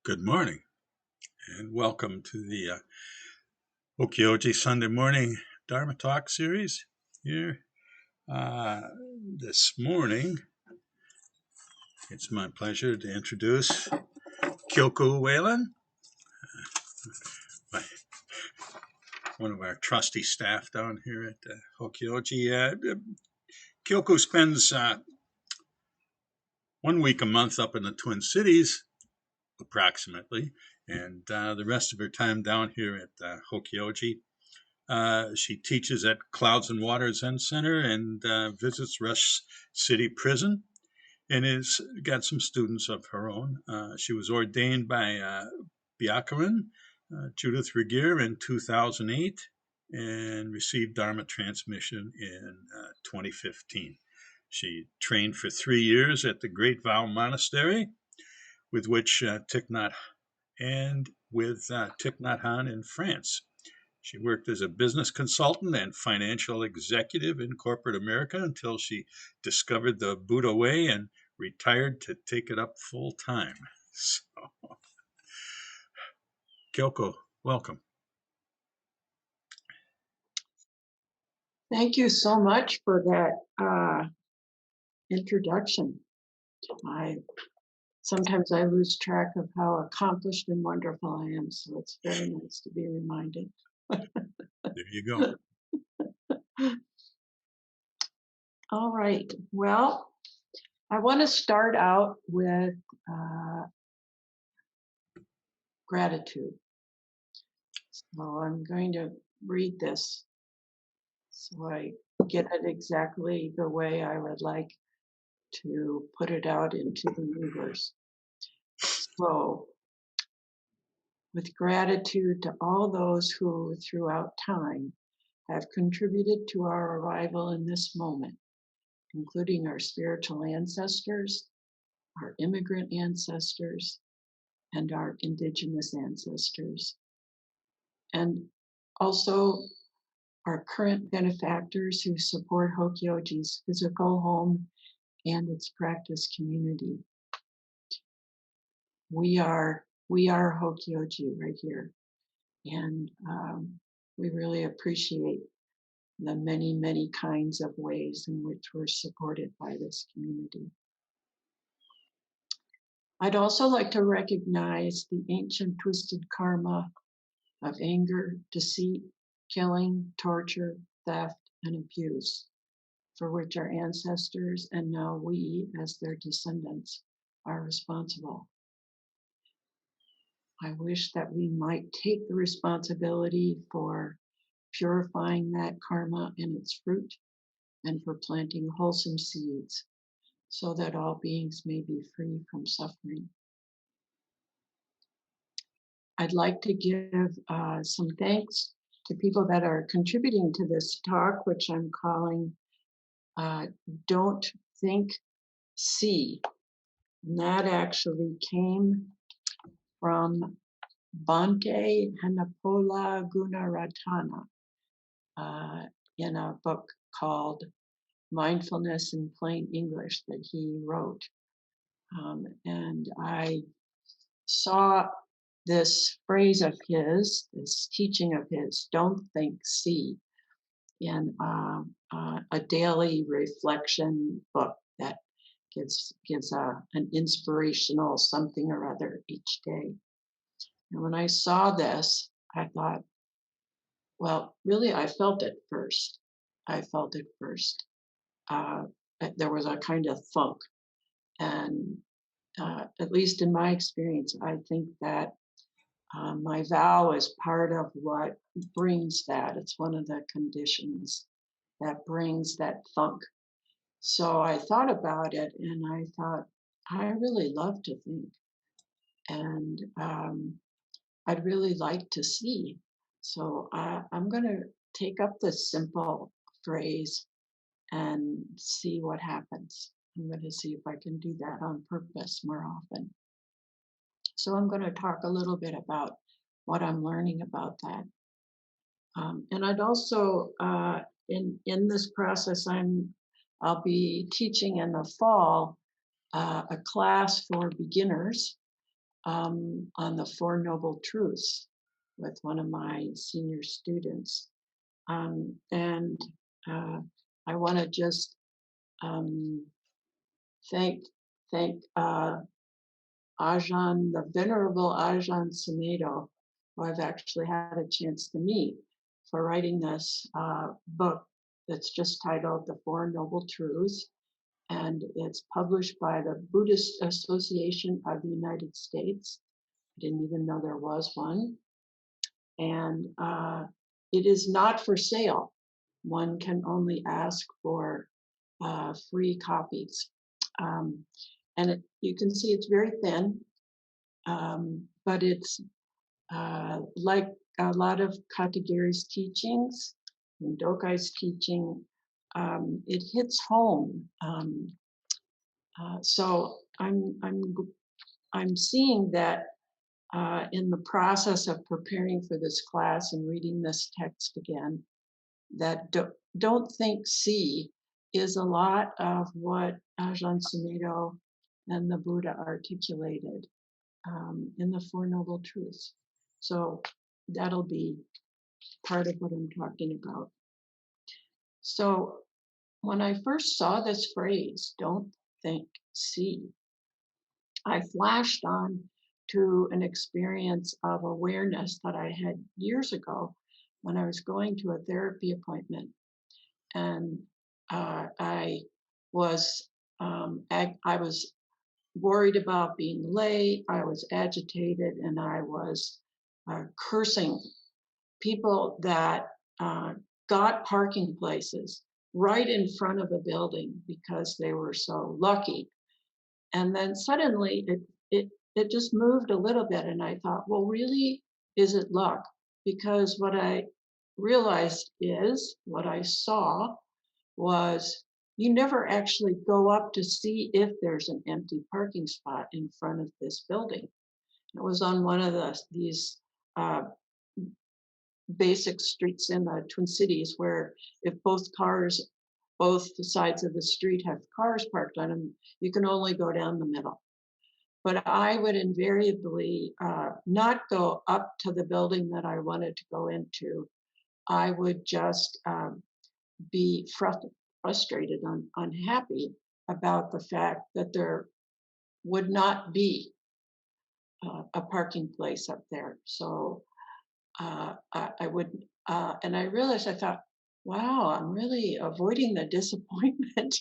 Good morning, and welcome to the Hokyoji Sunday morning Dharma Talk series here. This morning, it's my pleasure to introduce Kyoku Walen, one of our trusty staff down here at Hokyoji. Kyoku spends 1 week a month up in the Twin Cities, approximately, and the rest of her time down here at Hokyoji. She teaches at Clouds and Waters Zen Center and visits Rush City Prison, and has got some students of her own. She was ordained by Byakuren Judith Ragir in 2008 and received Dharma transmission in 2015. She trained for 3 years at the Great Vow Monastery, with which Thich Nhat Hanh in France. She worked as a business consultant and financial executive in corporate America until she discovered the Buddha way and retired to take it up full time. So, Kyoko, welcome. Thank you so much for that introduction. Sometimes I lose track of how accomplished and wonderful I am, so it's very nice to be reminded. There you go. All right. Well, I want to start out with gratitude. So I'm going to read this so I get it exactly the way I would like to put it out into the universe. So, with gratitude to all those who, throughout time, have contributed to our arrival in this moment, including our spiritual ancestors, our immigrant ancestors, and our indigenous ancestors, and also our current benefactors who support Hokyoji's physical home and its practice community. We are Hokyoji right here, and we really appreciate the many, many kinds of ways in which we're supported by this community. I'd also like to recognize the ancient twisted karma of anger, deceit, killing, torture, theft, and abuse, for which our ancestors and now we, as their descendants, are responsible. I wish that we might take the responsibility for purifying that karma and its fruit, and for planting wholesome seeds so that all beings may be free from suffering. I'd like to give some thanks to people that are contributing to this talk, which I'm calling Don't Think, See. And that actually came from Bhante Hanapola Gunaratana in a book called Mindfulness in Plain English that he wrote. And I saw this phrase of his, this teaching of his, don't think, see, in a daily reflection book that gives an inspirational something or other each day. And when I saw this, I thought, well, really, I felt it first. There was a kind of thunk. And at least in my experience, I think that my vow is part of what brings that. It's one of the conditions that brings that thunk. So I thought about it and I thought, I really love to think. And I'd really like to see. So I'm going to take up this simple phrase and see what happens. I'm going to see if I can do that on purpose more often. So I'm going to talk a little bit about what I'm learning about that. And I'd also, in this process, I'll be teaching in the fall a class for beginners on the Four Noble Truths with one of my senior students. And I want to just um, thank Ajahn, the Venerable Ajahn Sumedho, who I've actually had a chance to meet, for writing this book that's just titled The Four Noble Truths. And it's published by the Buddhist Association of the United States. I didn't even know there was one. And it is not for sale. One can only ask for free copies. And you can see it's very thin, but it's like a lot of Katagiri's teachings and Dokai's teaching, it hits home. So I'm seeing that in the process of preparing for this class and reading this text again, that don't think see is a lot of what Ajahn Sumedho and the Buddha articulated in the Four Noble Truths. So that'll be part of what I'm talking about. So when I first saw this phrase, don't think, see, I flashed on to an experience of awareness that I had years ago when I was going to a therapy appointment. And I was worried about being late. I was agitated, and I was cursing people that got parking places right in front of a building because they were so lucky. And then suddenly it just moved a little bit, and I thought, well, really, is it luck? Because what I realized is, what I saw was, you never actually go up to see if there's an empty parking spot in front of this building. It was on one of these basic streets in the Twin Cities, where if both sides of the street have cars parked on them, you can only go down the middle. But I would invariably not go up to the building that I wanted to go into. I would just be frustrated and unhappy about the fact that there would not be a parking place up there. So I would, and I realized, I thought, wow, I'm really avoiding the disappointment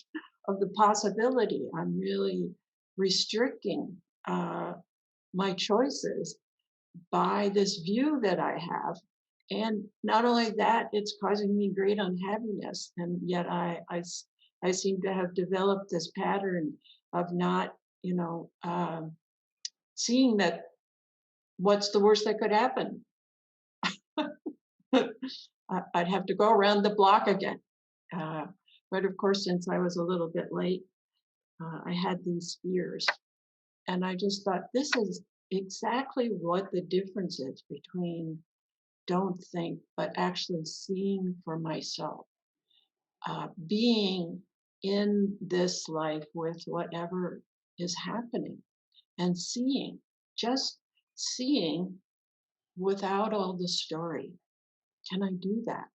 of the possibility. I'm really restricting my choices by this view that I have. And not only that, it's causing me great unhappiness. And yet I seem to have developed this pattern of not, seeing that what's the worst that could happen? I'd have to go around the block again. But of course, since I was a little bit late, I had these fears. And I just thought, this is exactly what the difference is between don't think, but actually seeing for myself. Being in this life with whatever is happening and seeing, just seeing without all the story. Can I do that?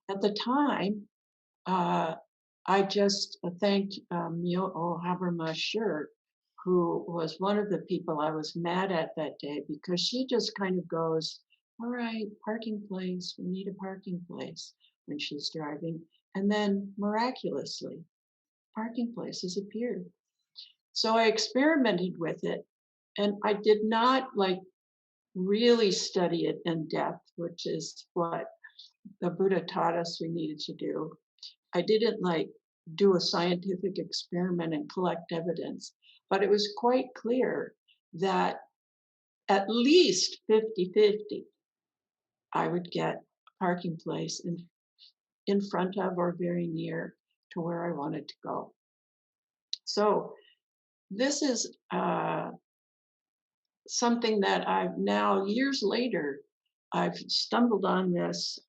At the time, I just thanked Myo Habermas Shirt, who was one of the people I was mad at that day, because she just kind of goes, all right, parking place, we need a parking place, when she's driving. And then miraculously, parking places appeared. So I experimented with it, and I did not really study it in depth, which is what the Buddha taught us we needed to do. I didn't do a scientific experiment and collect evidence, but it was quite clear that at least 50-50, I would get a parking place in front of or very near to where I wanted to go. So this is something that I've now, years later, I've stumbled on this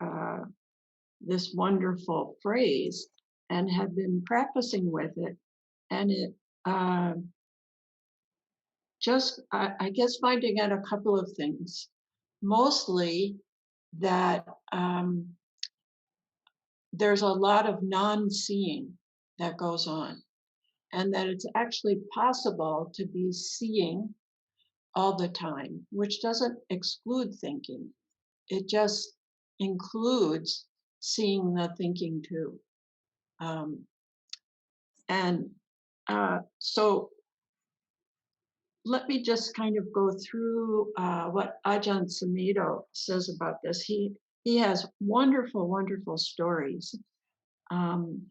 wonderful phrase and have been practicing with it. And it just, I guess, finding out a couple of things. Mostly that there's a lot of non-seeing that goes on, and that it's actually possible to be seeing all the time, which doesn't exclude thinking. It just includes seeing the thinking too. Um, and so let me just kind of go through what Ajahn Sumedho says about this. He has wonderful, wonderful stories. Um,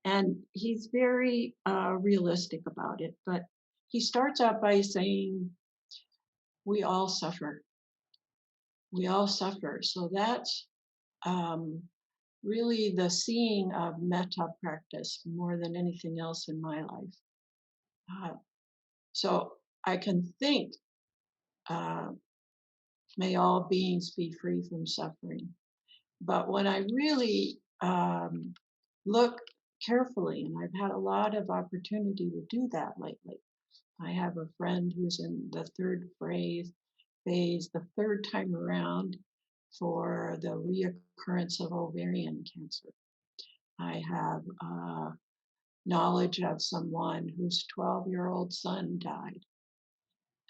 and he's very realistic about it. But he starts out by saying, we all suffer. We all suffer. So that's really the seeing of metta practice more than anything else in my life. So I can think, uh, may all beings be free from suffering. But when I really look carefully, and I've had a lot of opportunity to do that lately. I have a friend who's in the third phase, the third time around for the reoccurrence of ovarian cancer. I have knowledge of someone whose 12-year-old son died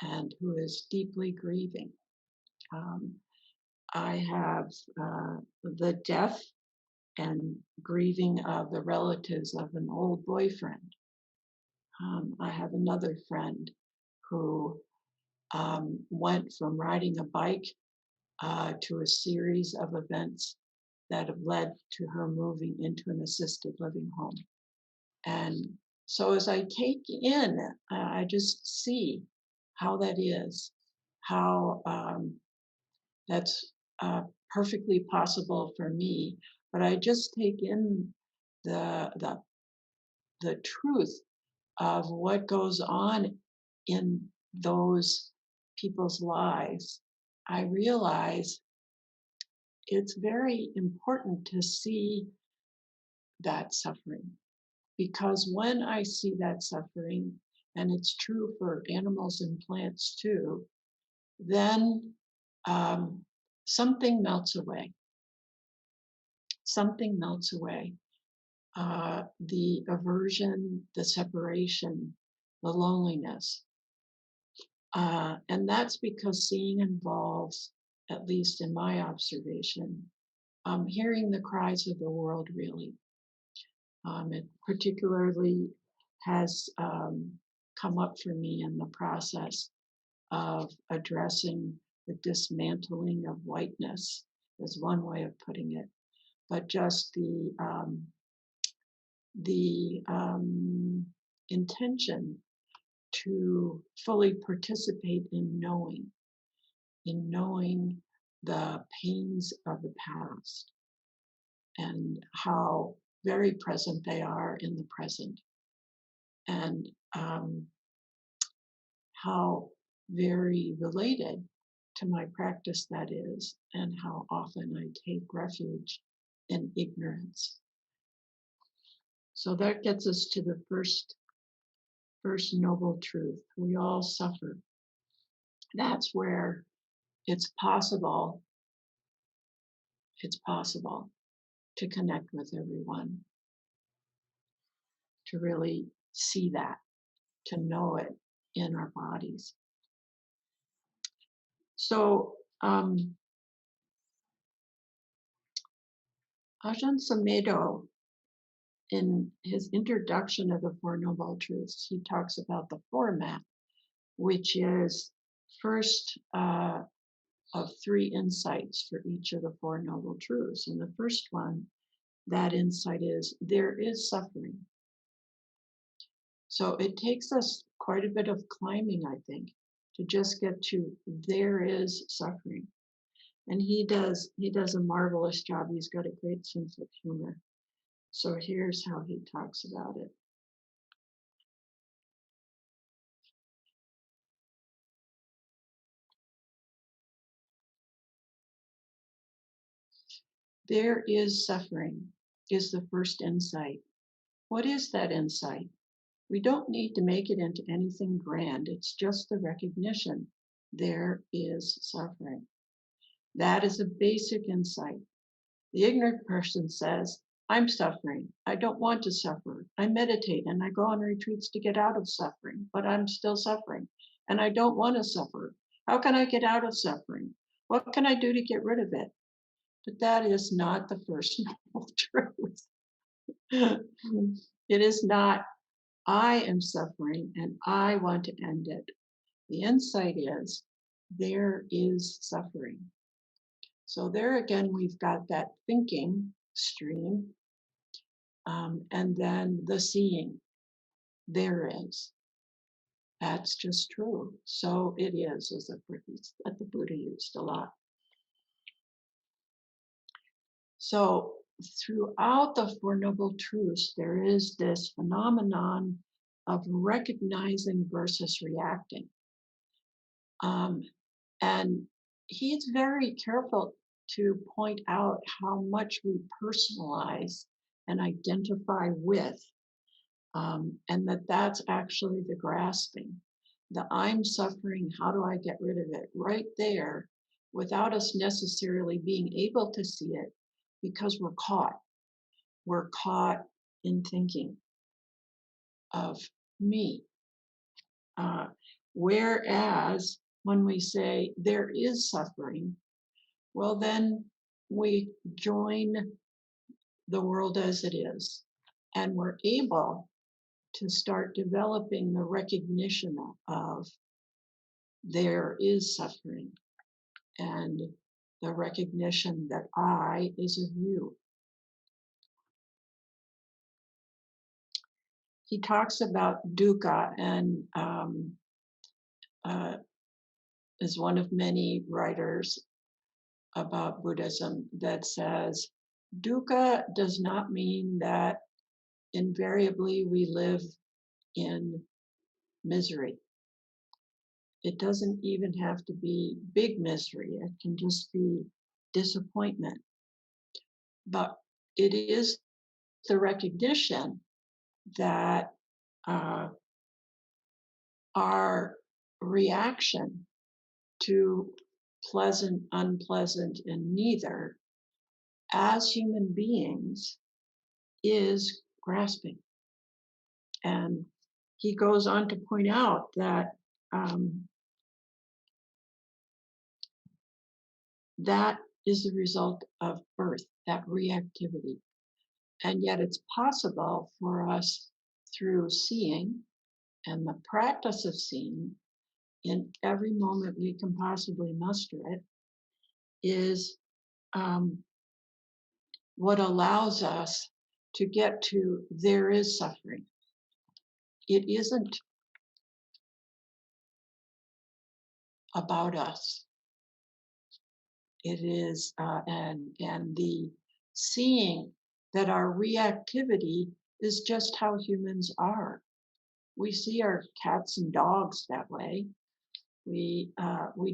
and who is deeply grieving. I have the death and grieving of the relatives of an old boyfriend. I have another friend who went from riding a bike to a series of events that have led to her moving into an assisted living home. And so as I take in, I just see how that is, how that's perfectly possible for me. But I just take in the truth of what goes on in those people's lives. I realize it's very important to see that suffering, because when I see that suffering, and it's true for animals and plants too, then something melts away. Something melts away. The aversion, the separation, the loneliness. And that's because seeing involves, at least in my observation, hearing the cries of the world, really. It particularly has come up for me in the process of addressing the dismantling of whiteness, is one way of putting it, but just the intention to fully participate in knowing the pains of the past and how very present they are in the present, and how very related to my practice that is, and how often I take refuge in ignorance. So that gets us to the first noble truth. We all suffer. That's where it's possible to connect with everyone, to really see that, to know it in our bodies. So Ajahn Sumedho, in his introduction of the Four Noble Truths, he talks about the format, which is first of three insights for each of the Four Noble Truths. And the first one, that insight is, there is suffering. So it takes us quite a bit of climbing, I think, to just get to there is suffering. And he does a marvelous job. He's got a great sense of humor. So here's how he talks about it. There is suffering is the first insight. What is that insight? We don't need to make it into anything grand. It's just the recognition there is suffering. That is a basic insight. The ignorant person says, I'm suffering. I don't want to suffer. I meditate and I go on retreats to get out of suffering, but I'm still suffering and I don't want to suffer. How can I get out of suffering? What can I do to get rid of it? But that is not the First Noble Truth. It is not, I am suffering and I want to end it. The insight is, there is suffering. So there again, we've got that thinking stream, and then the seeing. There is. That's just true. So it is, as the Buddha used a lot. So throughout the Four Noble Truths, there is this phenomenon of recognizing versus reacting. And he's very careful to point out how much we personalize and identify with, and that's actually the grasping. The I'm suffering, how do I get rid of it? Right there, without us necessarily being able to see it, because we're caught. We're caught in thinking of me. Whereas when we say there is suffering, well, then we join the world as it is, and we're able to start developing the recognition of there is suffering and the recognition that I is a you. He talks about dukkha and is one of many writers about Buddhism that says dukkha does not mean that invariably we live in misery. It doesn't even have to be big misery. It can just be disappointment. But it is the recognition that our reaction to pleasant, unpleasant, and neither as human beings is grasping. And he goes on to point out that that is the result of birth, that reactivity. And yet it's possible for us through seeing and the practice of seeing in every moment we can possibly muster it is what allows us to get to there is suffering. It isn't about us. It is, and the seeing that our reactivity is just how humans are. We see our cats and dogs that way. We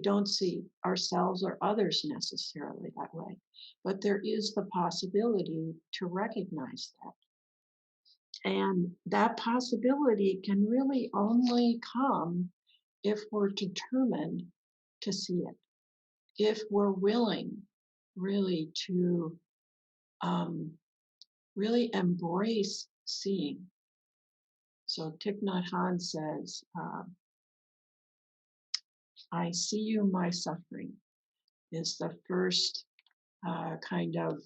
don't see ourselves or others necessarily that way, but there is the possibility to recognize that. And that possibility can really only come if we're determined to see it, if we're willing really to really embrace seeing. So Thich Nhat Hanh says, I see you, my suffering, is the first kind of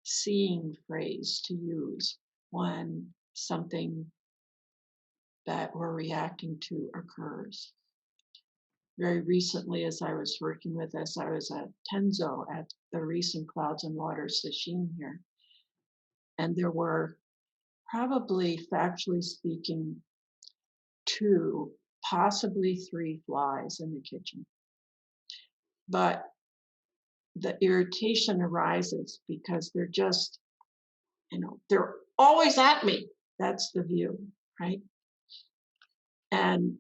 seeing phrase to use when something that we're reacting to occurs. Very recently, as I was working with this, I was at Tenzo at the recent Clouds and Waters sesshin here. And there were probably, factually speaking, 2, possibly 3 flies in the kitchen. But the irritation arises because they're just, they're always at me. That's the view, right? And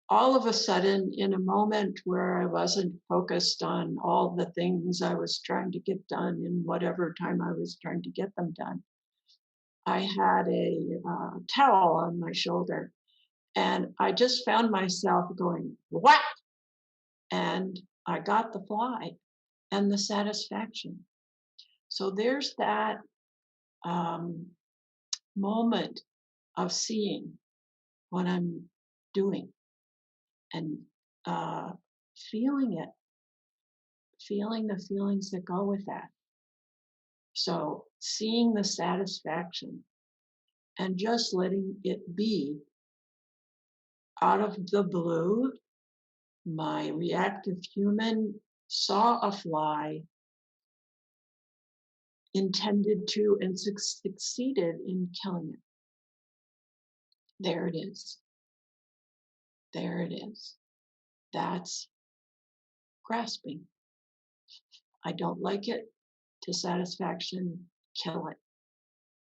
all of a sudden, in a moment where I wasn't focused on all the things I was trying to get done in whatever time I was trying to get them done, I had a towel on my shoulder, and I just found myself going whack, and I got the fly and the satisfaction. So there's that um, moment of seeing what I'm doing and uh, feeling it, feeling the feelings that go with that. So seeing the satisfaction and just letting it be out of the blue. My reactive human saw a fly, intended to, and succeeded in killing it. There it is. There it is. That's grasping. I don't like it. To satisfaction, kill it.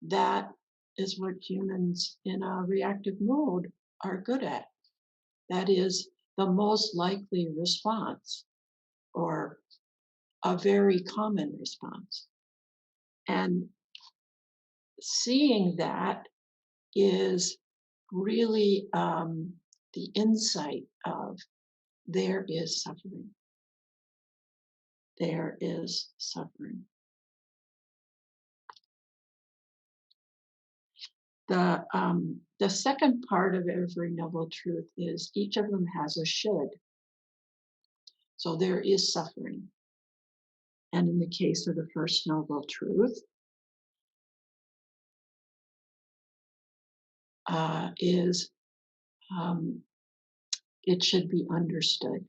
That is what humans in a reactive mode are good at. That is the most likely response, or a very common response. And seeing that is really the insight of there is suffering. There is suffering. The second part of every noble truth is each of them has a should. So there is suffering. And in the case of the first noble truth, is it should be understood.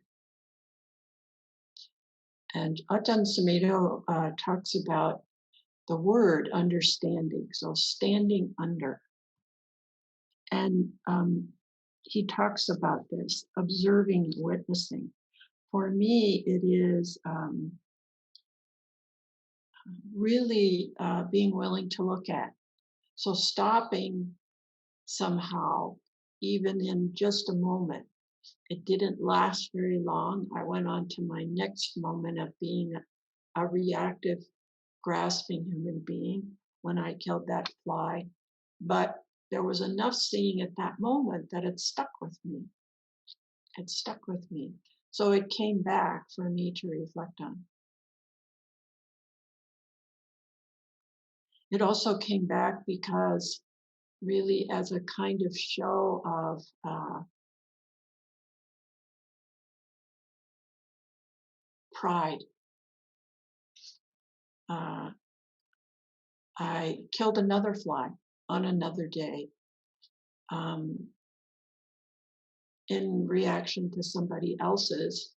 And Ajahn Sumedho talks about the word understanding, so standing under. And he talks about this, observing, witnessing. For me, it is really being willing to look at. So stopping somehow, even in just a moment. It didn't last very long. I went on to my next moment of being a reactive, grasping human being when I killed that fly. But there was enough seeing at that moment that it stuck with me. It stuck with me. So it came back for me to reflect on. It also came back because really as a kind of show of pride. I killed another fly on another day in reaction to somebody else's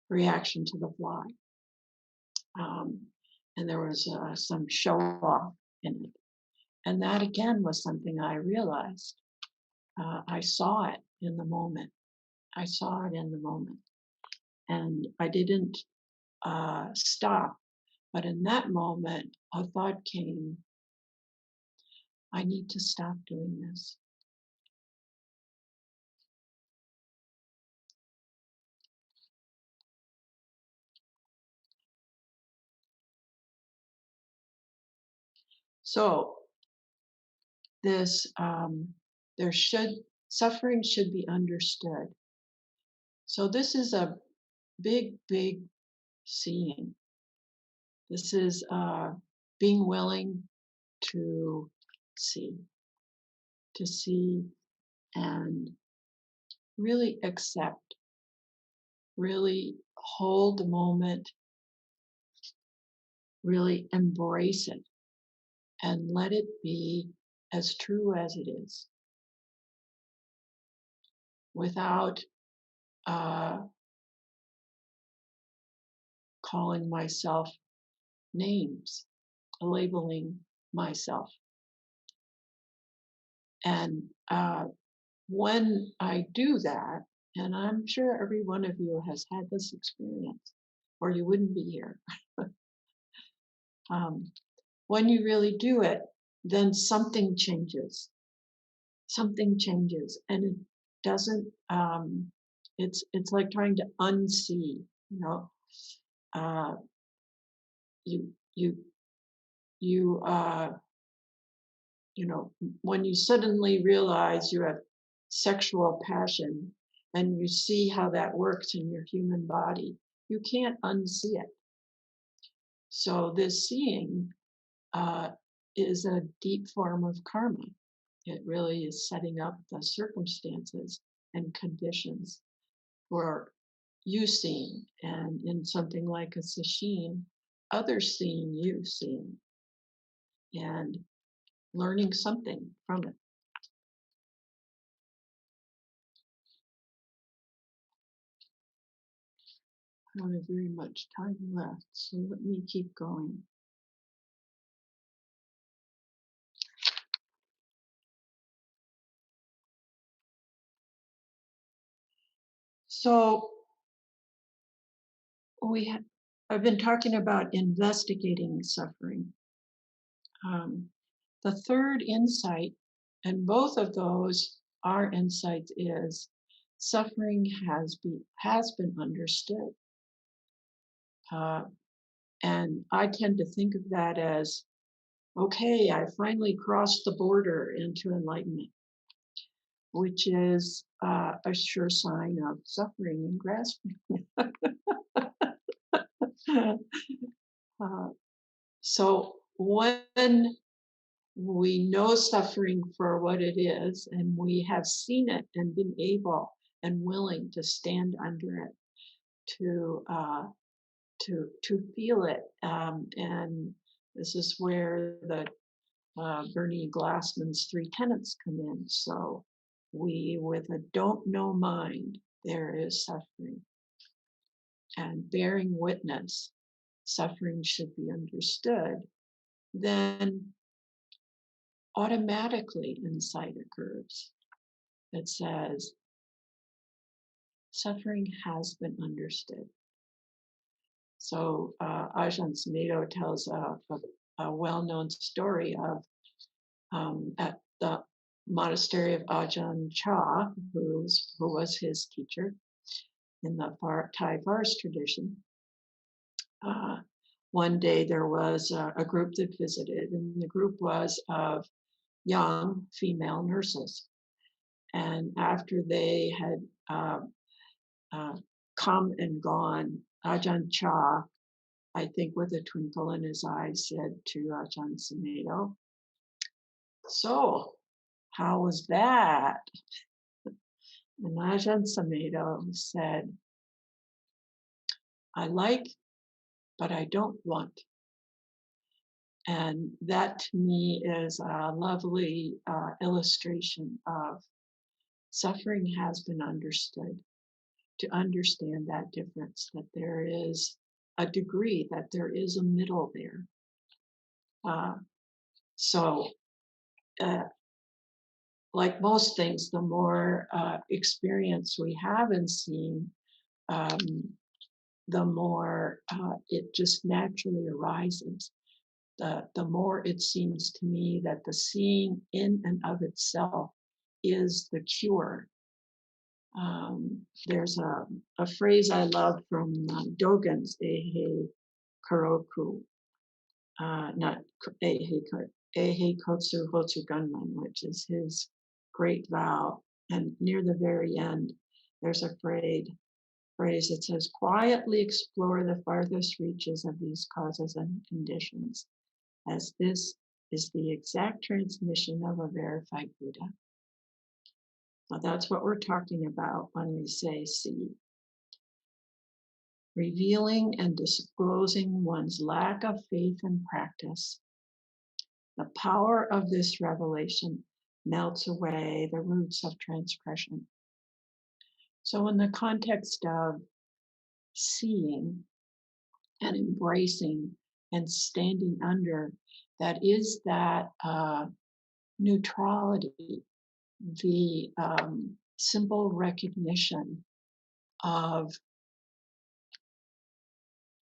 reaction to the fly. And there was some show off in it. And that again was something I realized. I saw it in the moment. I saw it in the moment. And I didn't stop. But in that moment, a thought came, I need to stop doing this. So this, suffering should be understood. So this is a big, big seeing. This is being willing to see and really accept, really hold the moment, really embrace it, and let it be as true as it is, without calling myself names, labeling myself. And when I do that, and I'm sure every one of you has had this experience, or you wouldn't be here. When you really do it, then something changes. Something changes, and it doesn't. It's like trying to unsee. You know, you when you suddenly realize you have sexual passion and you see how that works in your human body, you can't unsee it. So this seeing uh, is a deep form of karma. It really is setting up the circumstances and conditions for you seeing, and in something like a sesshin, others seeing you seeing, and learning something from it. I don't have very much time left, so let me keep going. So I've been talking about investigating suffering. The third insight, and both of those are insights, is suffering has been understood. And I tend to think of that as, okay, I finally crossed the border into enlightenment, which is a sure sign of suffering and grasping. So when we know suffering for what it is, and we have seen it and been able and willing to stand under it, to feel it, and this is where the Bernie Glassman's three tenets come in. So we, with a don't know mind, there is suffering, and bearing witness, suffering should be understood, then automatically insight occurs that says suffering has been understood. So Ajahn Sumedho tells a well-known story of at the monastery of Ajahn Chah, who was his teacher in the Thai forest tradition. One day there was a group that visited, and the group was of young female nurses. And after they had come and gone, Ajahn Chah, I think with a twinkle in his eye, said to Ajahn Sumedho, "So, how was that?" And Ajahn Sumedho said, "I like, but I don't want." And that to me is a lovely illustration of suffering has been understood. To understand that difference, that there is a degree, that there is a middle there. So, like most things, the more experience we have in seeing, the more it just naturally arises. The more it seems to me that the seeing in and of itself is the cure. There's a phrase I love from Dogen's Eihei Karoku, not Eihei Kotsu Hotsu Gunman, which is his great vow. And near the very end, there's a phrase that says, "Quietly explore the farthest reaches of these causes and conditions, as this is the exact transmission of a verified Buddha." So that's what we're talking about when we say see. Revealing and disclosing one's lack of faith and practice. The power of this revelation melts away the roots of transgression. So in the context of seeing and embracing and standing under, that is that neutrality, the simple recognition of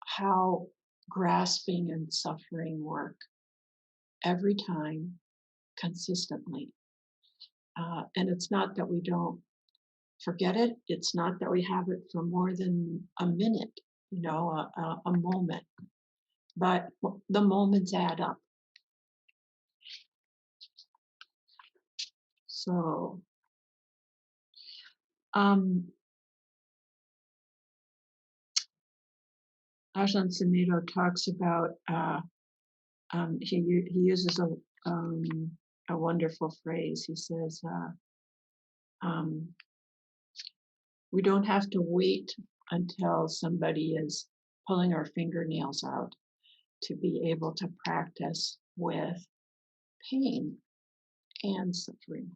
how grasping and suffering work every time, consistently. And it's not that we don't forget it. It's not that we have it for more than a minute, a moment. But the moments add up. So, um, Ajahn Sumedho talks about, he uses a wonderful phrase. He says, um, we don't have to wait until somebody is pulling our fingernails out to be able to practice with pain and suffering.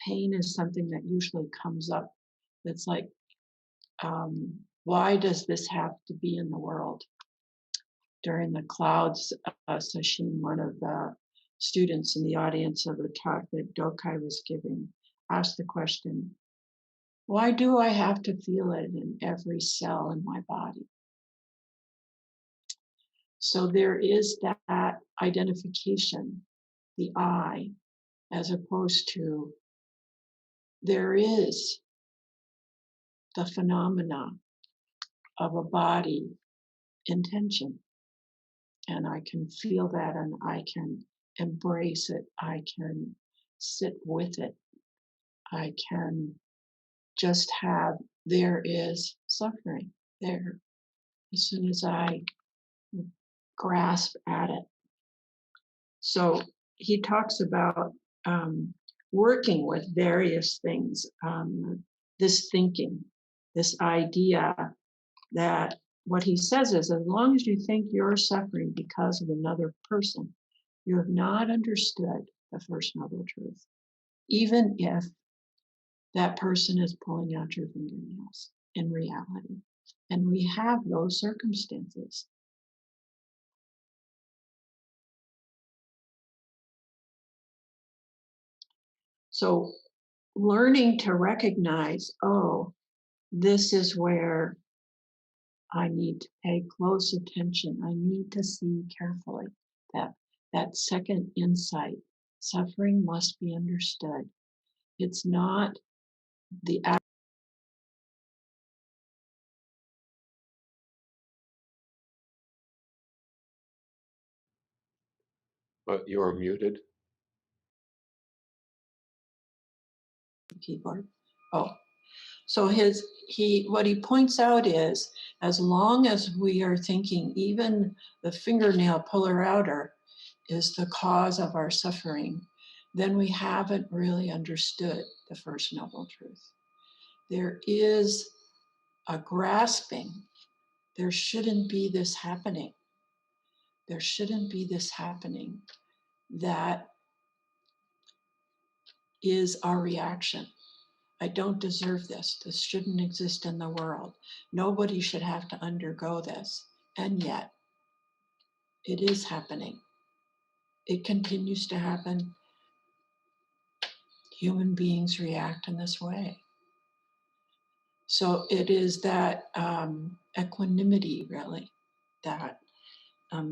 Pain is something that usually comes up. That's like, why does this have to be in the world? During the clouds session, one of the students in the audience of the talk that Dokai was giving asked the question, why do I have to feel it in every cell in my body? So there is that identification, the I, as opposed to there is the phenomena of a body in tension. And I can feel that and I can embrace it. I can sit with it. I can just have, there is suffering there as soon as I grasp at it. So he talks about working with various things, this thinking, this idea that what he says is as long as you think you're suffering because of another person, you have not understood the First Noble Truth, even if that person is pulling out your fingernails in reality. And we have those circumstances. So learning to recognize, oh, this is where I need to pay close attention. I need to see carefully that second insight. Suffering must be understood. It's not the But you're muted. keyboard. Oh, so what he points out is, as long as we are thinking even the fingernail puller outer is the cause of our suffering, then we haven't really understood the First Noble Truth. There is a grasping. There shouldn't be this happening. There shouldn't be this happening. That is our reaction. I don't deserve this. This shouldn't exist in the world. Nobody should have to undergo this. And yet, it is happening. It continues to happen. Human beings react in this way. So it is that equanimity, really, that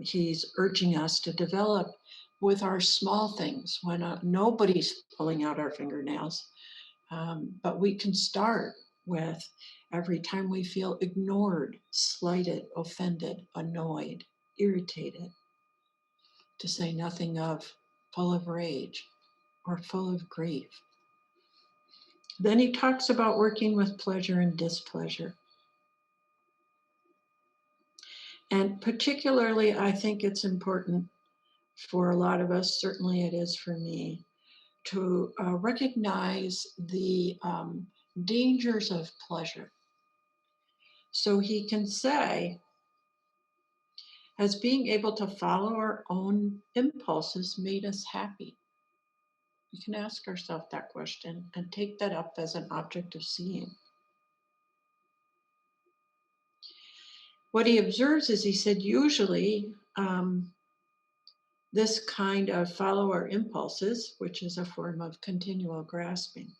he's urging us to develop with our small things when nobody's pulling out our fingernails. But we can start with every time we feel ignored, slighted, offended, annoyed, irritated, to say nothing of full of rage or full of grief. Then he talks about working with pleasure and displeasure. And particularly, I think it's important for a lot of us, certainly it is for me, to recognize the dangers of pleasure. So he can say, has being able to follow our own impulses made us happy? We can ask ourselves that question and take that up as an object of seeing. What he observes is, he said, usually this kind of follow our impulses, which is a form of continual grasping,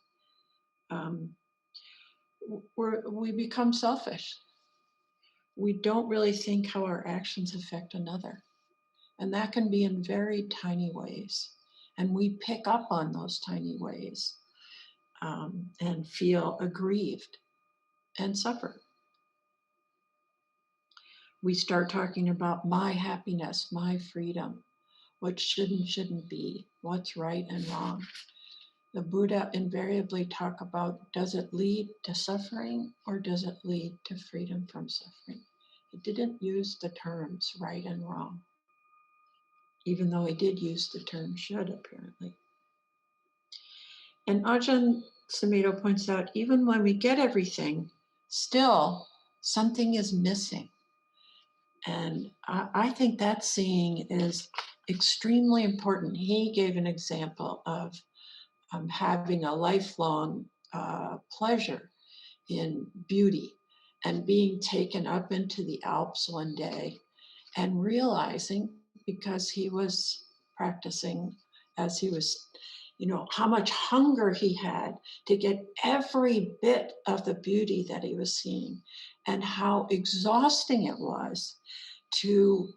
we become selfish. We don't really think how our actions affect another. And that can be in very tiny ways. And we pick up on those tiny ways and feel aggrieved and suffer. We start talking about my happiness, my freedom, what shouldn't be, what's right and wrong. The Buddha invariably talk about, does it lead to suffering or does it lead to freedom from suffering? He didn't use the terms right and wrong, even though he did use the term should, apparently. And Ajahn Sumedho points out, even when we get everything, still something is missing. And I think that seeing is extremely important. He gave an example of having a lifelong pleasure in beauty and being taken up into the Alps one day and realizing, because he was practicing as he was, how much hunger he had to get every bit of the beauty that he was seeing, and how exhausting it was to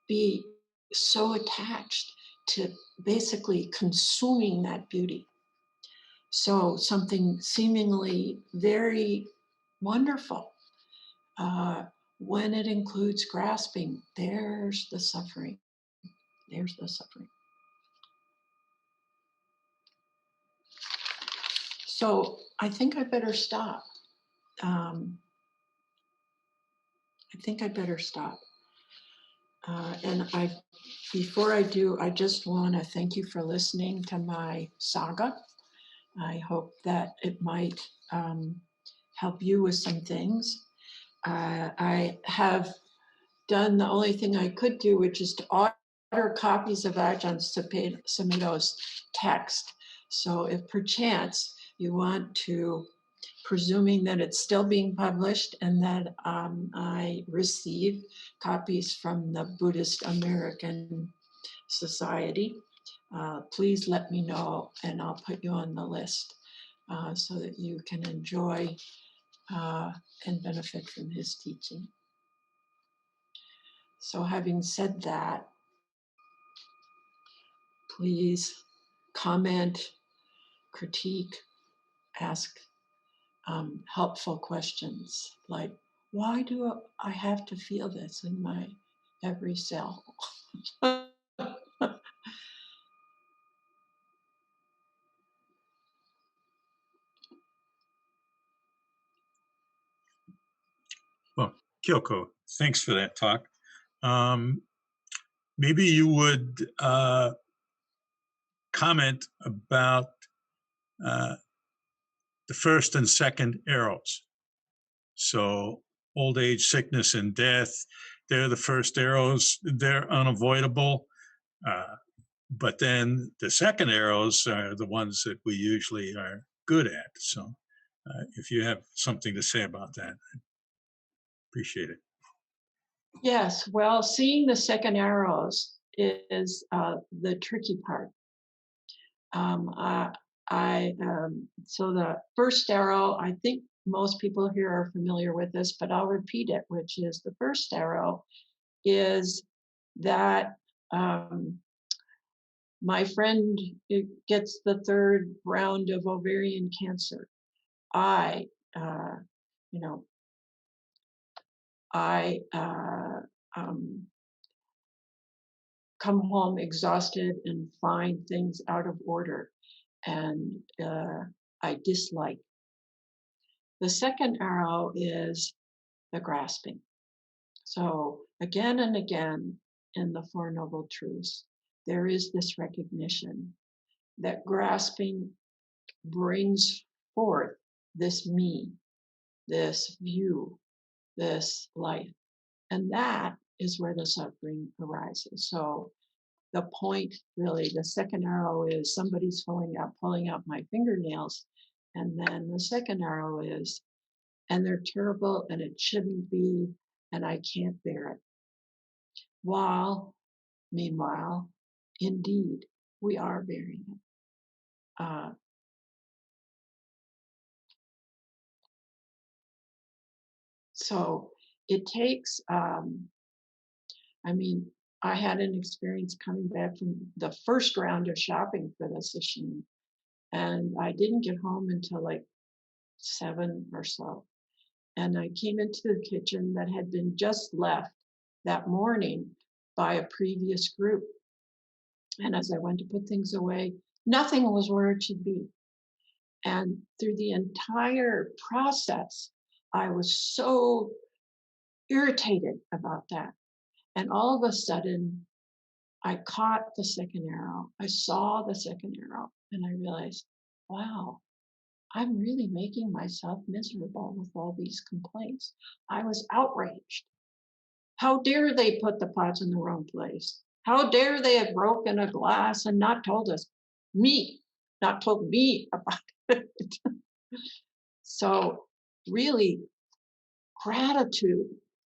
be so attached to basically consuming that beauty. So something seemingly very wonderful, when it includes grasping, there's the suffering. There's the suffering. So I think I better stop. And before I do, I just want to thank you for listening to my saga. I hope that it might help you with some things. I have done the only thing I could do, which is to order copies of Ajahn Sumedho's text. So if perchance you want to, presuming that it's still being published and that I receive copies from the Buddhist American Society, please let me know and I'll put you on the list so that you can enjoy and benefit from his teaching. So having said that, please comment, critique, ask helpful questions like, why do I have to feel this in my every cell? Well, Kyoku, thanks for that talk. Maybe you would comment about the first and second arrows. So old age, sickness, and death, they're the first arrows. They're unavoidable. But then the second arrows are the ones that we usually are good at. So if you have something to say about that, I'd appreciate it. Yes, well, seeing the second arrows is the tricky part. So the first arrow, I think most people here are familiar with this, but I'll repeat it, which is the first arrow is that my friend gets the third round of ovarian cancer. I come home exhausted and find things out of order, and I dislike. The second arrow is the grasping. So again and again in the Four Noble Truths, there is this recognition that grasping brings forth this me, this view, this life. And that is where the suffering arises. So the point, really, the second arrow is somebody's pulling out my fingernails. And then the second arrow is, and they're terrible and it shouldn't be, and I can't bear it. While, meanwhile, indeed, we are bearing it. So it takes, I had an experience coming back from the first round of shopping for the sesshin, and I didn't get home until like 7 or so. And I came into the kitchen that had been just left that morning by a previous group. And as I went to put things away, nothing was where it should be. And through the entire process, I was so irritated about that. And all of a sudden, I caught the second arrow. I saw the second arrow, and I realized, wow, I'm really making myself miserable with all these complaints. I was outraged. How dare they put the pots in the wrong place? How dare they have broken a glass and not told us? Not told me about it. So really gratitude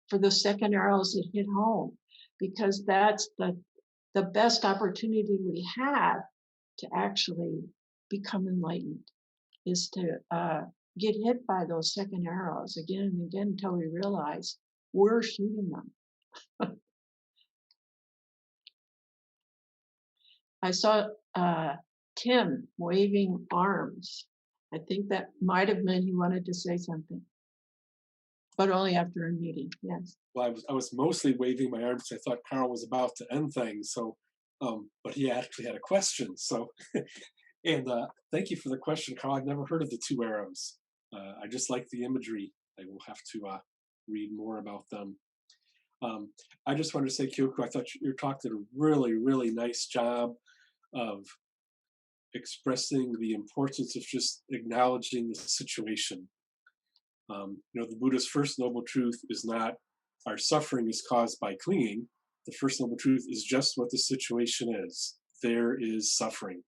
for the second arrows that hit home, because that's the best opportunity we have to actually become enlightened, is to get hit by those second arrows again and again until we realize we're shooting them. I saw Tim waving arms. I think that might have meant he wanted to say something, but only after a meeting. Yes. Well, I was mostly waving my arms because I thought Carl was about to end things. So, but he actually had a question. So, and thank you for the question, Carl. I've never heard of the two arrows. I just like the imagery. I will have to read more about them. I just wanted to say, Kyoku, I thought you talked did a really, really nice job of expressing the importance of just acknowledging the situation. The Buddha's first noble truth is not our suffering is caused by clinging. The first noble truth is just what the situation is. There is suffering.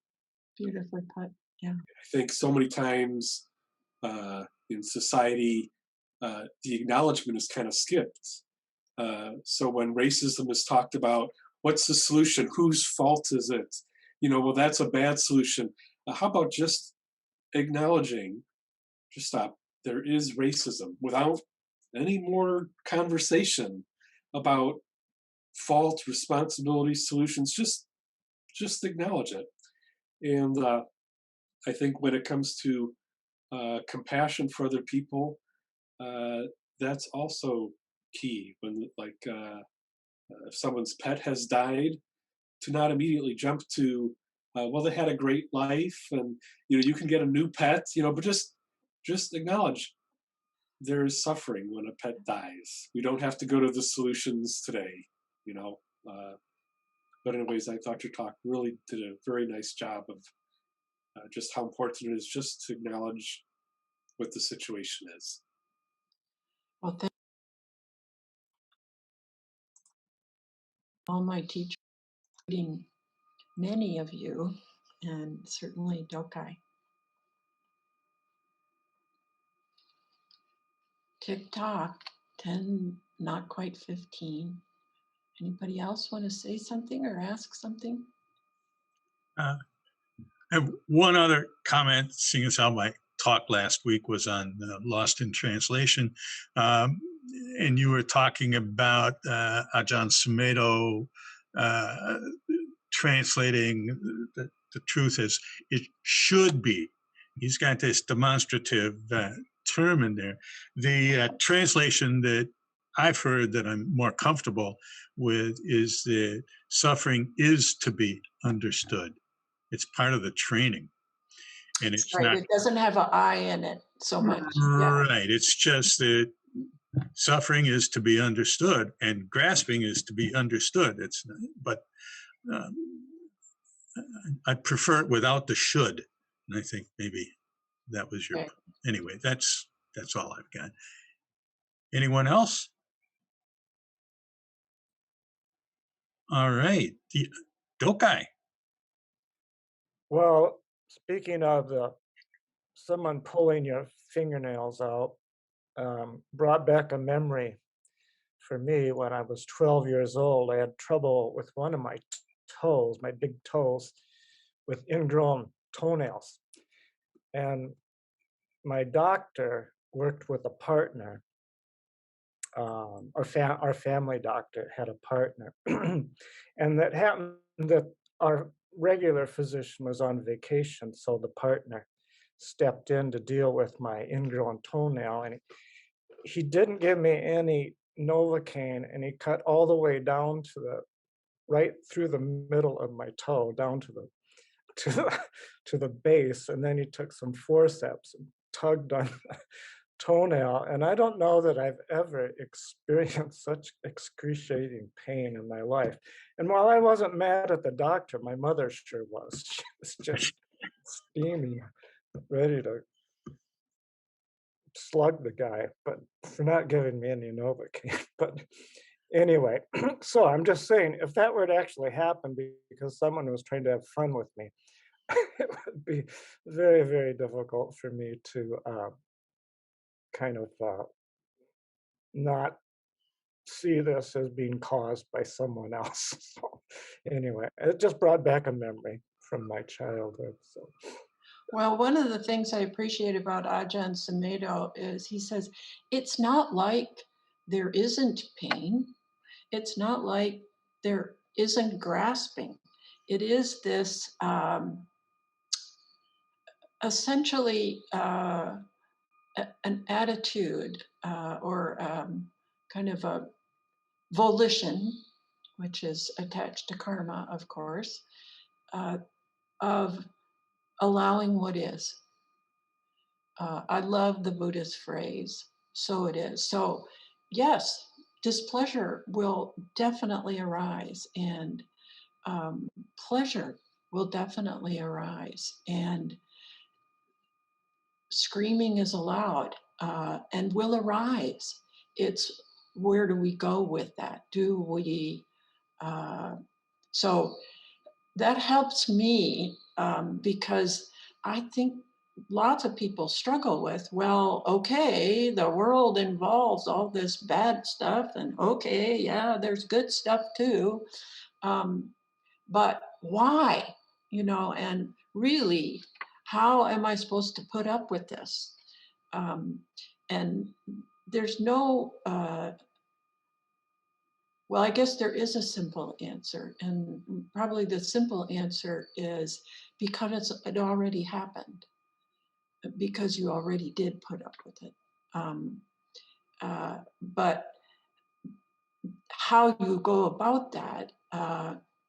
Beautifully put. Yeah. I think so many times in society, the acknowledgement is kind of skipped. So when racism is talked about, what's the solution? Whose fault is it? Well, that's a bad solution. How about just acknowledging, just stop, there is racism without any more conversation about fault, responsibility, solutions, just acknowledge it. And I think when it comes to compassion for other people, that's also key. When if someone's pet has died, to not immediately jump to, well, they had a great life, and you can get a new pet, but just acknowledge there is suffering when a pet dies. We don't have to go to the solutions today, But anyways, I thought your talk really did a very nice job of just how important it is just to acknowledge what the situation is. Well, thank all my teachers, including many of you, and certainly Dokai. Tick-tock, 10, not quite 15. Anybody else want to say something or ask something? I have one other comment, seeing as how my talk last week was on Lost in Translation. And you were talking about Ajahn Sumedho translating the truth as it should be. He's got this demonstrative term in there. The translation that I've heard that I'm more comfortable with is that suffering is to be understood. It's part of the training. And it's right. not. It doesn't have an I in it so much. Right. Yeah. It's just that suffering is to be understood and grasping is to be understood. But I prefer it without the should. And I think maybe that was your, anyway, that's all I've got. Anyone else? All right. Dokai. Well, speaking of someone pulling your fingernails out, brought back a memory for me when I was 12 years old. I had trouble with one of my toes, my big toes, with ingrown toenails. And my doctor worked with a partner. Our family doctor had a partner. And that happened that our regular physician was on vacation, so the partner stepped in to deal with my ingrown toenail, and he didn't give me any Novocaine, and he cut all the way down to right through the middle of my toe down to the to the, to the base, and then he took some forceps and tugged on the toenail. And I don't know that I've ever experienced such excruciating pain in my life. And while I wasn't mad at the doctor, my mother sure was. She was just steaming, ready to slug the guy, but for not giving me any Novocaine. But anyway, so I'm just saying, if that were to actually happen because someone was trying to have fun with me, it would be very, very difficult for me to kind of not see this as being caused by someone else. So anyway, it just brought back a memory from my childhood. So Well, one of the things I appreciate about Ajahn Sumedho is he says, it's not like there isn't pain. It's not like there isn't grasping. It is this essentially an attitude or kind of a volition, which is attached to karma, of course, of allowing what is. I love the Buddhist phrase, so it is. So, yes, displeasure will definitely arise, and pleasure will definitely arise, and screaming is allowed and will arise. It's where do we go with that? Do we? So that helps me because I think lots of people struggle with, well, okay, the world involves all this bad stuff, and okay, yeah, there's good stuff too. But why? And really, how am I supposed to put up with this? And there's no, well, I guess there is a simple answer. And probably the simple answer is because it already happened, because you already did put up with it. But how you go about that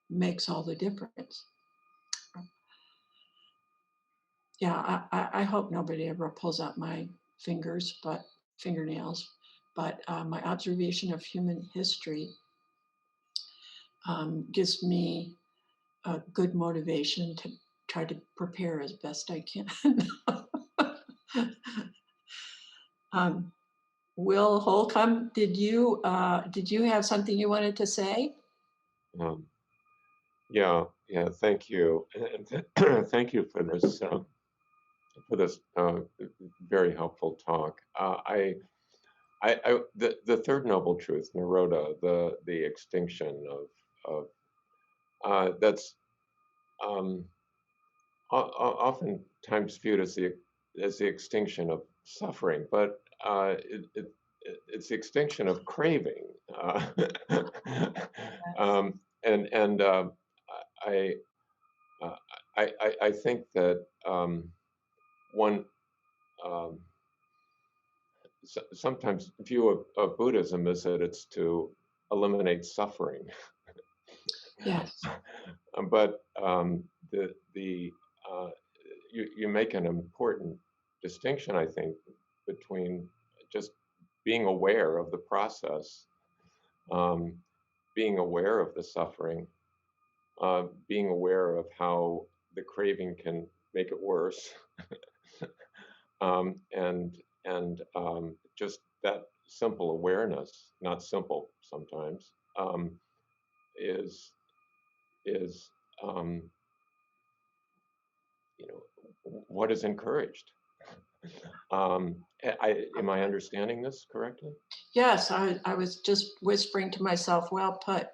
makes all the difference. Yeah, I hope nobody ever pulls out my fingernails. But my observation of human history gives me a good motivation to try to prepare as best I can. Will Holcomb, did you have something you wanted to say? Um, yeah, thank you. And thank you for this very helpful talk. The third noble truth, Nirodha, the extinction of that's oftentimes viewed as the extinction of suffering, but it's the extinction of craving, and I, I think that one sometimes view of Buddhism is that it's to eliminate suffering. Yes. But you make an important distinction, I think, between just being aware of the process, being aware of the suffering, being aware of how the craving can make it worse, and just that simple awareness, not simple sometimes, is um, what is encouraged. Am I understanding this correctly? Yes, I was just whispering to myself, well put.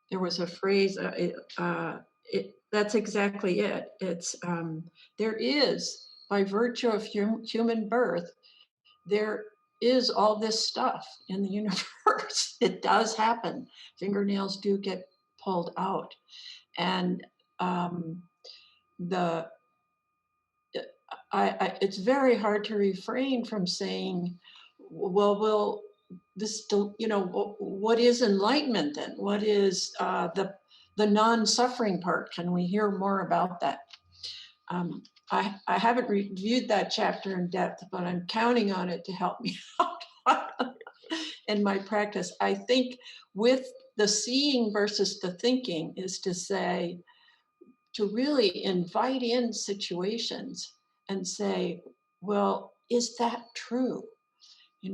There was a phrase, that's exactly it. It's, there is, by virtue of human birth, there is all this stuff in the universe. It does happen. Fingernails do get pulled out. And it's very hard to refrain from saying, well, what is enlightenment then? What is the non-suffering part? Can we hear more about that? I haven't reviewed that chapter in depth, but I'm counting on it to help me out in my practice. I think with the seeing versus the thinking is to say, to really invite in situations and say, well, is that true?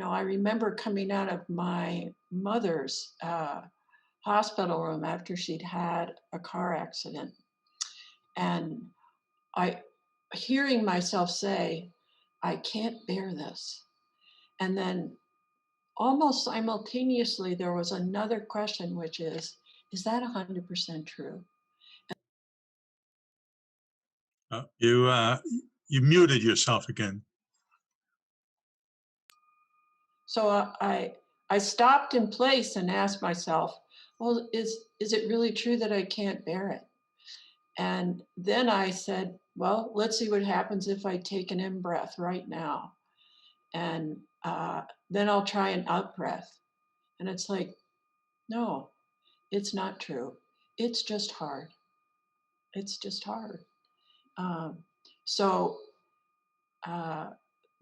I remember coming out of my mother's hospital room after she'd had a car accident. And hearing myself say, I can't bear this. And then almost simultaneously, there was another question, which is that 100% true? You muted yourself again. So I stopped in place and asked myself, well, is it really true that I can't bear it? And then I said, well, let's see what happens if I take an in-breath right now. And then I'll try an out-breath. And it's like, no, it's not true. It's just hard. It's just hard. So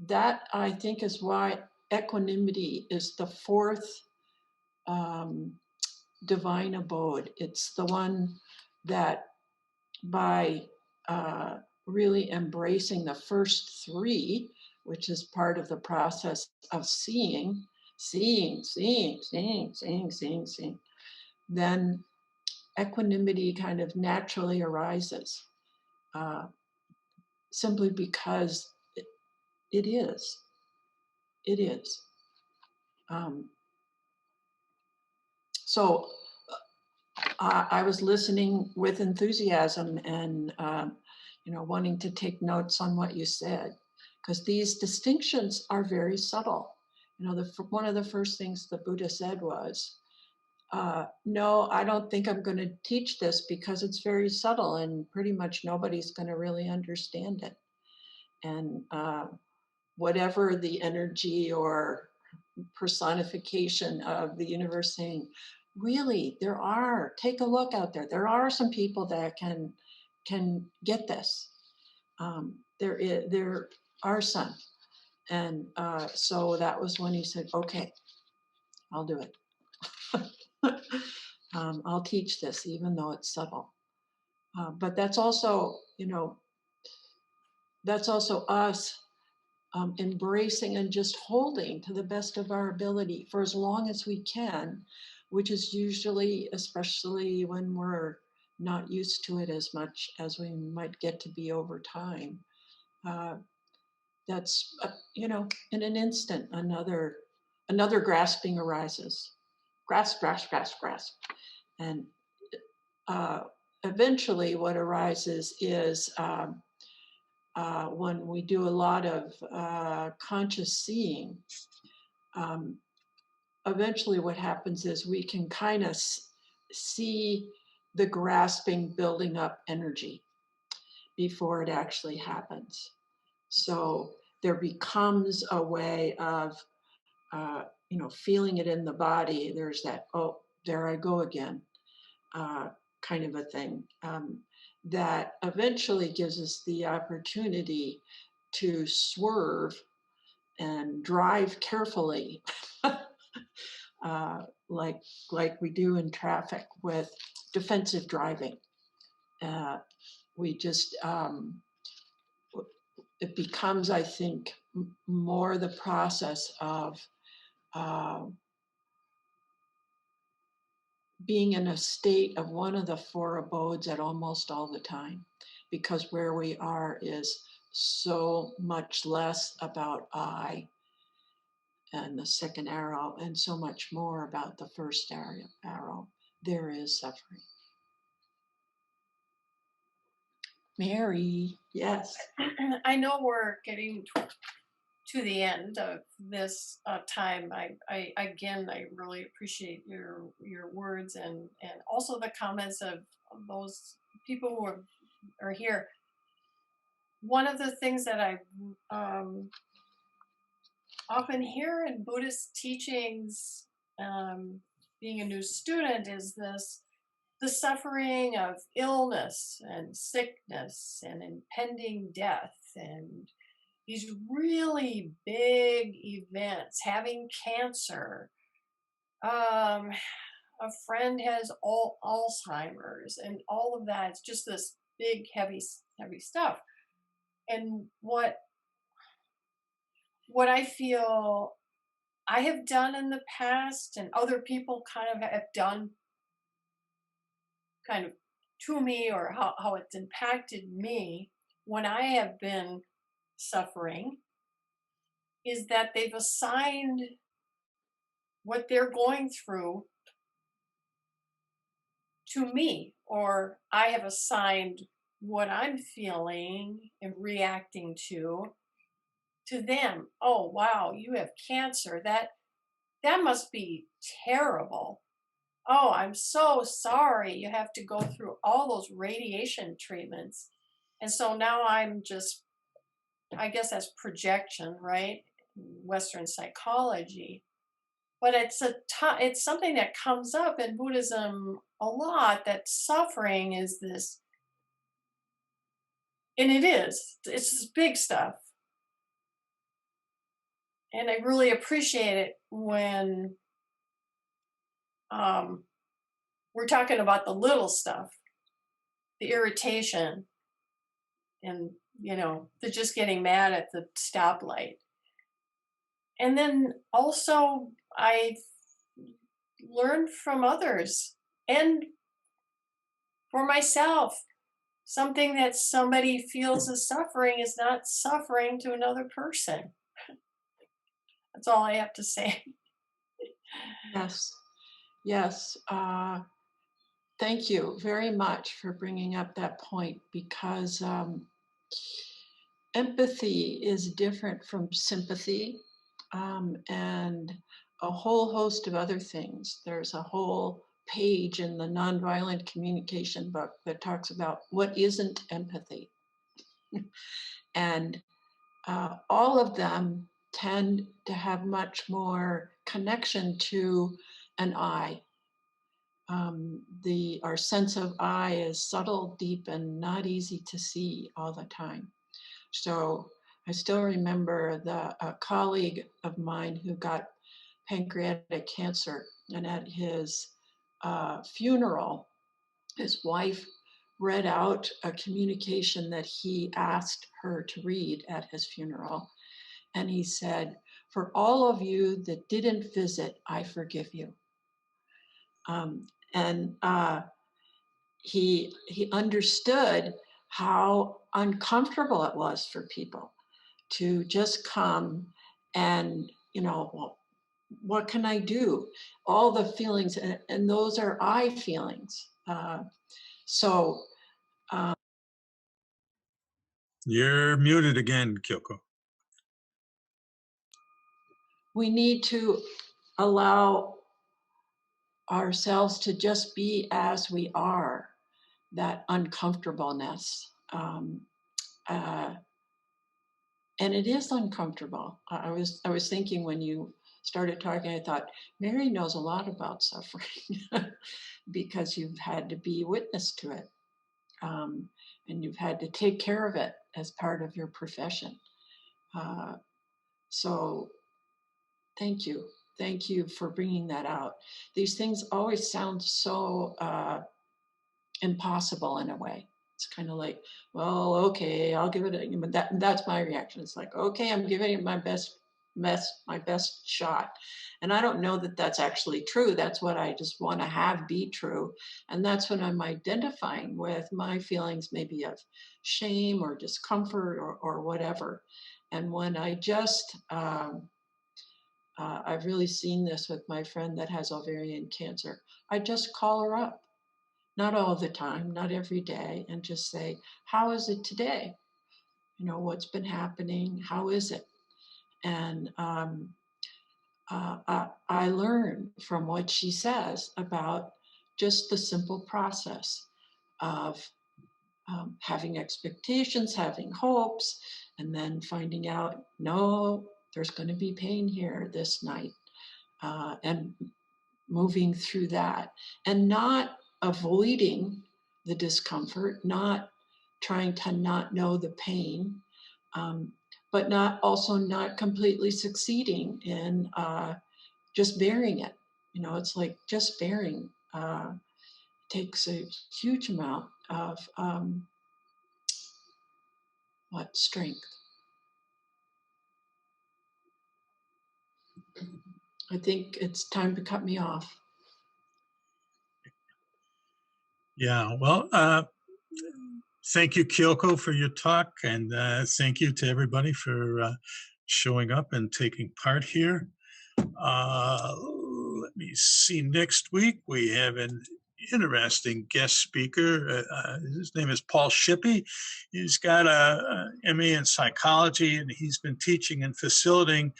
that, I think, is why equanimity is the fourth divine abode. It's the one that by really embracing the first three, which is part of the process of seeing, then equanimity kind of naturally arises, simply because it is. It is. So I was listening with enthusiasm and wanting to take notes on what you said, because these distinctions are very subtle. One of the first things the Buddha said was, no, I don't think I'm going to teach this because it's very subtle and pretty much nobody's going to really understand it. And whatever the energy or personification of the universe saying, really, take a look out there. There are some people that can get this. There are some. And so that was when he said, okay, I'll do it. I'll teach this, even though it's subtle. But that's also us embracing and just holding to the best of our ability for as long as we can, which is usually, especially when we're not used to it as much as we might get to be over time. That's, in an instant, another grasping arises. Grasp. And eventually what arises is when we do a lot of conscious seeing, eventually what happens is we can kind of see the grasping building up energy before it actually happens. So there becomes a way of, feeling it in the body. There's that, oh, there I go again, kind of a thing. That eventually gives us the opportunity to swerve and drive carefully, like we do in traffic with defensive driving. We just, it becomes, I think, more the process of being in a state of one of the four abodes at almost all the time, because where we are is so much less about I and the second arrow and so much more about the first arrow. There is suffering. Mary, yes. I know we're getting to the end of this time. I really appreciate your words and also the comments of those people who are here. One of the things that I often hear in Buddhist teachings, being a new student, is the suffering of illness and sickness and impending death and these really big events, having cancer. A friend has Alzheimer's and all of that. It's just this big, heavy stuff. And what I feel I have done in the past and other people kind of have done kind of to me, or how it's impacted me when I have been suffering, is that they've assigned what they're going through to me, or I have assigned what I'm feeling and reacting to them. Oh wow, you have cancer. That must be terrible. Oh, I'm so sorry you have to go through all those radiation treatments. And so now I'm just, I guess that's projection, right? Western psychology. But it's something that comes up in Buddhism a lot, that suffering is this, and it's this big stuff. And I really appreciate it when we're talking about the little stuff, the irritation, and the just getting mad at the stoplight. And then also I've learned from others and for myself, something that somebody feels as suffering is not suffering to another person. That's all I have to say. Yes, yes. Thank you very much for bringing up that point, because empathy is different from sympathy, and a whole host of other things. There's a whole page in the Nonviolent Communication book that talks about what isn't empathy. And all of them tend to have much more connection to an I. Our sense of I is subtle, deep, and not easy to see all the time. So I still remember a colleague of mine who got pancreatic cancer, and at his funeral, his wife read out a communication that he asked her to read at his funeral. And he said, "For all of you that didn't visit, I forgive you." And he understood how uncomfortable it was for people to just come and, well, what can I do? All the feelings, and those are I feelings. So You're muted again, Kyoku. we need to allow ourselves to just be as we are, that uncomfortableness. And it is uncomfortable. I was thinking when you started talking, I thought, Mary knows a lot about suffering because you've had to be witness to it. And you've had to take care of it as part of your profession. So thank you. Thank you for bringing that out. These things always sound so impossible in a way. It's kind of like, well, okay, I'll give it that's my reaction. It's like, okay, I'm giving it my best shot. And I don't know that that's actually true. That's what I just want to have be true. And that's when I'm identifying with my feelings, maybe of shame or discomfort or whatever. And when I just, I've really seen this with my friend that has ovarian cancer. I just call her up. Not all the time, not every day, and just say, how is it today? What's been happening? How is it? And I learn from what she says about just the simple process of having expectations, having hopes, and then finding out, no, there's going to be pain here this night, and moving through that, and not avoiding the discomfort, not trying to not know the pain, but not completely succeeding in just bearing it. It's like just bearing takes a huge amount of strength. I think it's time to cut me off. Yeah, well, thank you, Kyoku, for your talk, and thank you to everybody for showing up and taking part here. Let me see, next week we have an interesting guest speaker. His name is Paul Shippey. He's got a MA in psychology, and he's been teaching and facilitating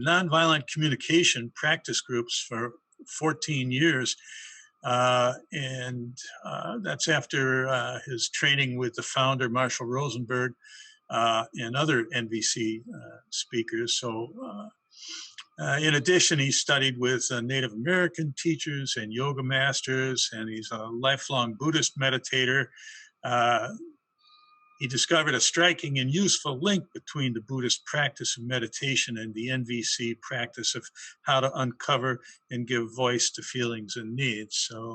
nonviolent communication practice groups for 14 years. And that's after his training with the founder, Marshall Rosenberg, and other NVC speakers. So in addition, he studied with Native American teachers and yoga masters, and he's a lifelong Buddhist meditator. He discovered a striking and useful link between the Buddhist practice of meditation and the NVC practice of how to uncover and give voice to feelings and needs. So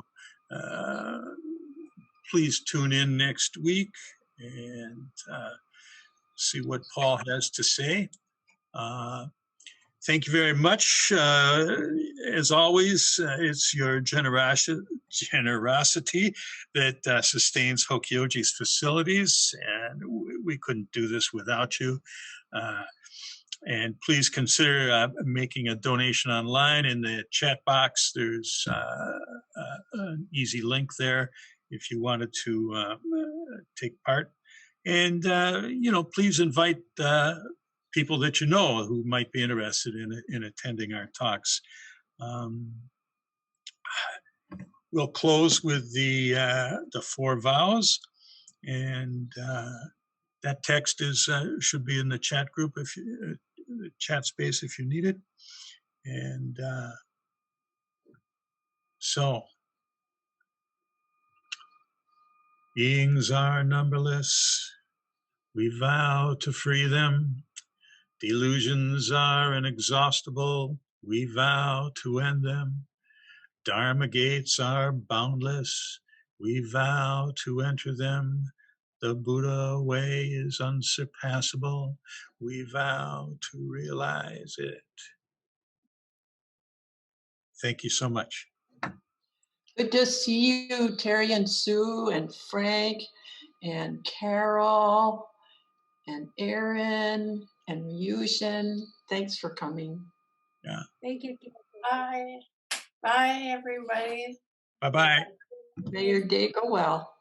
please tune in next week and see what Paul has to say. Thank you very much. As always, it's your generosity that sustains Hokyoji's facilities, and we couldn't do this without you. And please consider making a donation online. In the chat box, there's an easy link there if you wanted to take part. And, please invite people that you know who might be interested in attending our talks. We'll close with the 4 vows, and that text should be in the chat group, if you, chat space, if you need it. And so, beings are numberless. We vow to free them. Delusions are inexhaustible. We vow to end them. Dharma gates are boundless. We vow to enter them. The Buddha way is unsurpassable. We vow to realize it. Thank you so much. Good to see you, Terry and Sue and Frank and Carol and Aaron and Ryushin. Thanks for coming. Yeah. Thank you. Bye. Bye, everybody. Bye-bye. May your day go well.